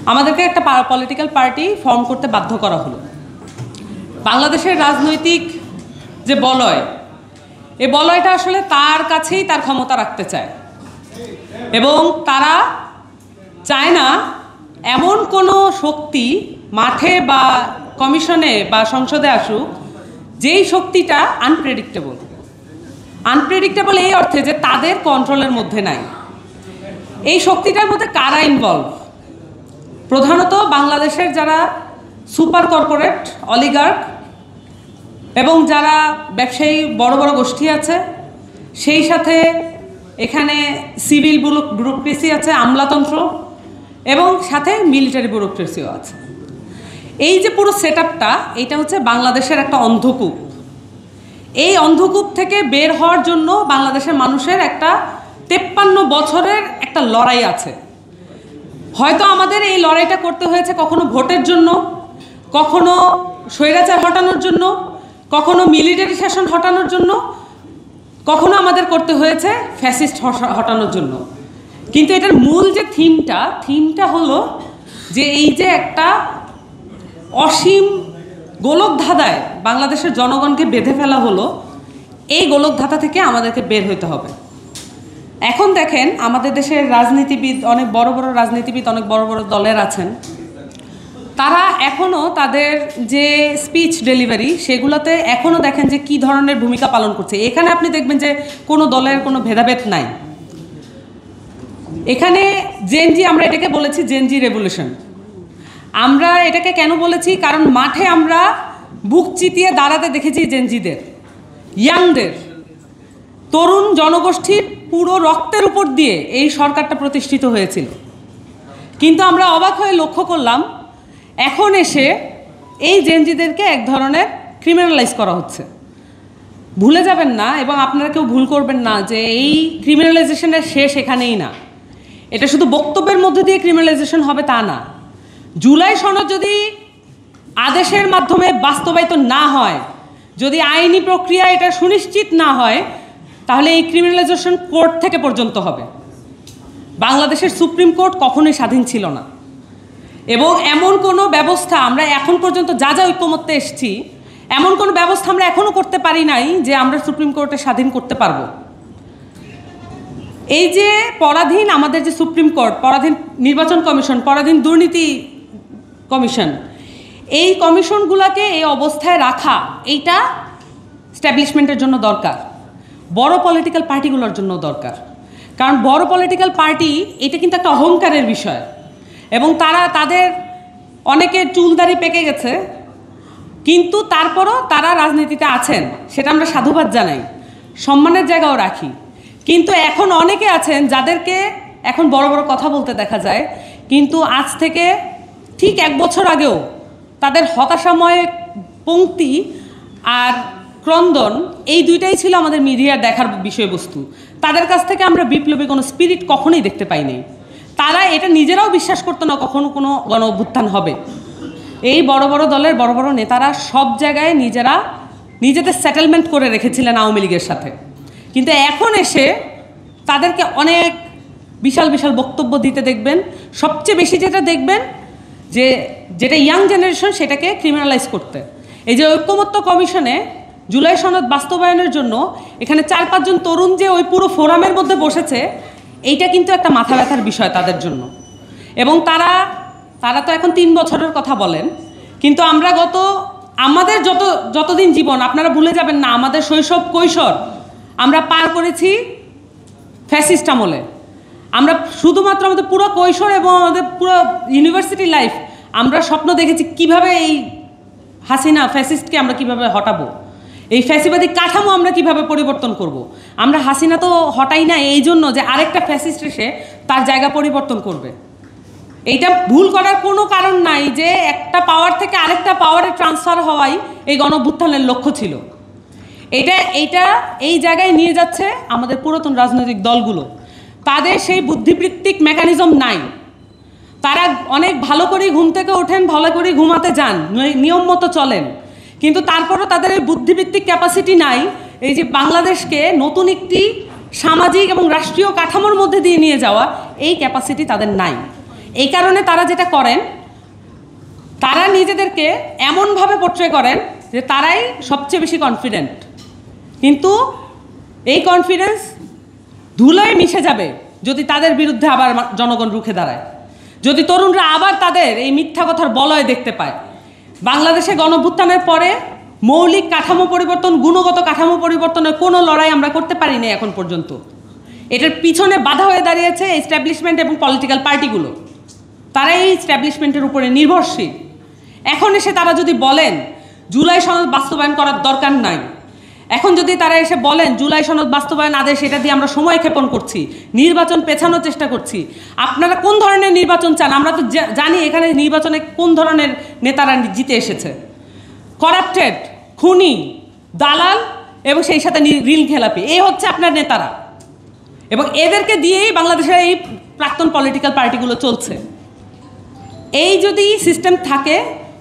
আমাদেরকে একটা political party form করতে বাধ্য করা হলো। বাংলাদেশের রাজনৈতিক যে বলয়, এই বলয়টা আসলে তার কাছেই তার ক্ষমতা রাখতে চায় এবং তারা চায় না এমন কোনো শক্তি মাঠে বা কমিশনে বা সংসদে আসুক যেই শক্তিটা আনপ্রেডিক্টেবল এই অর্থে যে তাদের কন্ট্রোলের মধ্যে নাই। এই শক্তিটার মধ্যে কারা ইনভলভ? প্রধানত বাংলাদেশের যারা সুপার কর্পোরেট অলিগার্ক এবং যারা ব্যবসায়ী বড় বড় গোষ্ঠী আছে, সেই সাথে এখানে সিভিল ব্যুরোক্রেসি আছে, আমলাতন্ত্র, এবং সাথে মিলিটারি ব্যুরোক্রেসিও আছে। এই যে পুরো সেট আপটা, এটা হচ্ছে বাংলাদেশের একটা অন্ধকূপ। এই অন্ধকূপ থেকে বের হওয়ার জন্য বাংলাদেশের মানুষের একটা 53 বছরের একটা লড়াই আছে। হয়তো আমাদের এই লড়াইটা করতে হয়েছে কখনো ভোটের জন্য, কখনো স্বৈরাচার হটানোর জন্য, কখনো মিলিটারি শাসন হটানোর জন্য, কখনো আমাদের করতে হয়েছে ফ্যাসিস্ট হটানোর জন্য। কিন্তু এটার মূল যে থিমটা হলো যে এই যে একটা অসীম গোলকধাঁধায় বাংলাদেশের জনগণকে বেঁধে ফেলা হলো, এই গোলকধাঁধা থেকে আমাদেরকে বের হতে হবে। এখন দেখেন আমাদের দেশের রাজনীতিবিদ, অনেক বড় বড় রাজনীতিবিদ, অনেক বড় বড় দলের আছেন, তারা এখনও তাদের যে স্পিচ ডেলিভারি সেগুলোতে এখনও দেখেন যে কী ধরনের ভূমিকা পালন করছে। এখানে আপনি দেখবেন যে কোনো দলের কোনো ভেদাভেদ নাই। এখানে জেনজি, আমরা এটাকে বলেছি জেনজি রেভলিউশন। আমরা এটাকে কেন বলেছি? কারণ মাঠে আমরা বুক চিতিয়ে দাঁড়াতে দেখেছি জেনজিদের, ইয়াংদের, তরুণ জনগোষ্ঠীর পুরো রক্তের উপর দিয়ে এই সরকারটা প্রতিষ্ঠিত হয়েছিল। কিন্তু আমরা অবাক হয়ে লক্ষ্য করলাম এখন এসে এই জেনজিদেরকে এক ধরনের ক্রিমিনালাইজ করা হচ্ছে। ভুলে যাবেন না, এবং আপনারা কেউ ভুল করবেন না, যে এই ক্রিমিনালাইজেশনের শেষ এখানেই না। এটা শুধু বক্তব্যের মধ্যে দিয়ে ক্রিমিনালাইজেশন হবে তা না। জুলাই সনদ যদি আদেশের মাধ্যমে বাস্তবায়িত না হয়, যদি আইনি প্রক্রিয়া এটা সুনিশ্চিত না হয়, তাহলে এই ক্রিমিনালাইজেশন কোর্ট থেকে পর্যন্ত হবে। বাংলাদেশের সুপ্রিম কোর্ট কখনোই স্বাধীন ছিল না, এবং এমন কোনো ব্যবস্থা আমরা এখন পর্যন্ত যা ঐক্যমত্যে এসেছি, এমন কোনো ব্যবস্থা আমরা এখনও করতে পারি নাই যে আমরা সুপ্রিম কোর্টে স্বাধীন করতে পারবো। এই যে পরাধীন আমাদের যে সুপ্রিম কোর্ট, পরাধীন নির্বাচন কমিশন, পরাধীন দুর্নীতি কমিশন, এই কমিশনগুলোকে এই অবস্থায় রাখা, এইটা স্ট্যাবলিশমেন্টের জন্য দরকার, বড় পলিটিক্যাল পার্টিগুলোর জন্য দরকার। কারণ বড় পলিটিক্যাল পার্টি এটা কিন্তু একটা অহংকারের বিষয়, এবং তাদের অনেকের চুলদাড়ি পেকে গেছে, কিন্তু তারপরও তারা রাজনীতিতে আছেন, সেটা আমরা সাধুবাদ জানাই, সম্মানের জায়গাও রাখি। কিন্তু এখন অনেকে আছেন যাদেরকে এখন বড় বড় কথা বলতে দেখা যায়, কিন্তু আজ থেকে ঠিক 1 বছর আগেও তাদের হতাশাময় পংক্তি আর ক্রন্দন, এই দুইটাই ছিল আমাদের মিডিয়ার দেখার বিষয়বস্তু। তাদের কাছ থেকে আমরা বিপ্লবী কোনো স্পিরিট কখনোই দেখতে পাইনি। তারা এটা নিজেরাও বিশ্বাস করতো না কখনো কোনো গণ অভ্যুত্থান হবে। এই বড় বড় দলের বড় বড় নেতারা সব জায়গায় নিজেদের সেটেলমেন্ট করে রেখেছিলেন আওয়ামী লীগের সাথে। কিন্তু এখন এসে তাদেরকে অনেক বিশাল বিশাল বক্তব্য দিতে দেখবেন। সবচেয়ে বেশি যেটা দেখবেন যেটা ইয়াং জেনারেশন, সেটাকে ক্রিমিনালাইজ করতে। এই যে ঐক্যমত্য কমিশনে জুলাই সনদ বাস্তবায়নের জন্য এখানে 4-5 জন তরুণ যে ওই পুরো ফোরামের মধ্যে বসেছে, এইটা কিন্তু একটা মাথা ব্যথার বিষয় তাদের জন্য। এবং তারা তো এখন 3 বছরের কথা বলেন, কিন্তু আমরা আমাদের যতদিন জীবন, আপনারা ভুলে যাবেন না, আমাদের শৈশব কৈশোর আমরা পার করেছি ফ্যাসিস্ট আমলে। আমরা শুধুমাত্র আমাদের পুরো কৈশোর এবং আমাদের পুরো ইউনিভার্সিটি লাইফ আমরা স্বপ্ন দেখেছি কিভাবে এই হাসিনা ফ্যাসিস্টকে আমরা কিভাবে হটাবো, এই ফ্যাসিবাদী কাঠামো আমরা কিভাবে পরিবর্তন করব। আমরা হাসিনা তো হটাই না এই জন্য যে আরেকটা ফ্যাসিস্ট এসে তার জায়গা পরিবর্তন করবে। এইটা ভুল করার কোনো কারণ নাই যে একটা পাওয়ার থেকে আরেকটা পাওয়ারে ট্রান্সফার হওয়াই এই গণঅভ্যুত্থানের লক্ষ্য ছিল। এইটা এই জায়গায় নিয়ে যাচ্ছে আমাদের পুরাতন রাজনৈতিক দলগুলো। তাদের সেই বুদ্ধিবৃত্তিক মেকানিজম নাই। তারা অনেক ভালো করে ঘুম থেকে ওঠেন, ভালো করে ঘুমাতে যান, নিয়ম মতো চলেন, কিন্তু তারপরও তাদের এই বুদ্ধিবৃত্তিক ক্যাপাসিটি নাই এই যে বাংলাদেশকে নতুন একটি সামাজিক এবং রাষ্ট্রীয় কাঠামোর মধ্যে দিয়ে নিয়ে যাওয়া, এই ক্যাপাসিটি তাদের নাই। এই কারণে তারা যেটা করেন, তারা নিজেদেরকে এমনভাবে পোট্রে করেন যে তারাই সবচেয়ে বেশি কনফিডেন্ট, কিন্তু এই কনফিডেন্স ধুলোয় মিশে যাবে যদি তাদের বিরুদ্ধে আবার জনগণ রুখে দাঁড়ায়, যদি তরুণরা আবার তাদের এই মিথ্যা কথার বলয় দেখতে পায়। বাংলাদেশে গণঅভ্যুত্থানের পরে মৌলিক কাঠামো পরিবর্তন, গুণগত কাঠামো পরিবর্তনের কোনো লড়াই আমরা করতে পারিনি এখন পর্যন্ত। এটার পিছনে বাধা হয়ে দাঁড়িয়েছে এস্টাবলিশমেন্ট এবং পলিটিক্যাল পার্টিগুলো। তারা এই এস্টাবলিশমেন্টের উপরে নির্ভরশীল। এখন এসে তারা যদি বলেন জুলাই সনদ বাস্তবায়ন করার দরকার নাই, এখন যদি তারা এসে বলেন জুলাই সনদ বাস্তবায়ন আদেশ এটা দিয়ে আমরা সময় ক্ষেপণ করছি, নির্বাচন পেছানোর চেষ্টা করছি, আপনারা কোন ধরনের নির্বাচন চান? আমরা তো জানি এখানে নির্বাচনে কোন ধরনের নেতারা জিতে এসেছে, করাপ্টেড, খুনি, দালাল এবং সেই সাথে ঋণ খেলাপি। এই হচ্ছে আপনার নেতারা, এবং এদেরকে দিয়েই বাংলাদেশের এই প্রাক্তন পলিটিক্যাল পার্টিগুলো চলছে। এই যদি সিস্টেম থাকে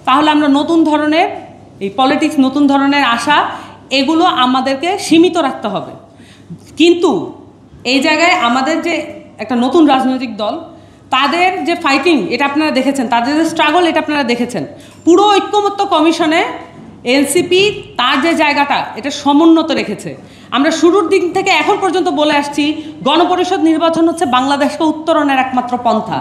তাহলে আমরা নতুন ধরনের এই পলিটিক্স, নতুন ধরনের আশা, এগুলো আমাদেরকে সীমিত রাখতে হবে। কিন্তু এই জায়গায় আমাদের যে একটা নতুন রাজনৈতিক দল, তাদের যে ফাইটিং এটা আপনারা দেখেছেন, তাদের যে স্ট্রাগল এটা আপনারা দেখেছেন। পুরো ঐক্যমত্য কমিশনে এনসিপি তার যে জায়গাটা এটা সমুন্নত রেখেছে। আমরা শুরুর দিন থেকে এখন পর্যন্ত বলে আসছি গণপরিষদ নির্বাচন হচ্ছে বাংলাদেশকে উত্তরণের একমাত্র পন্থা।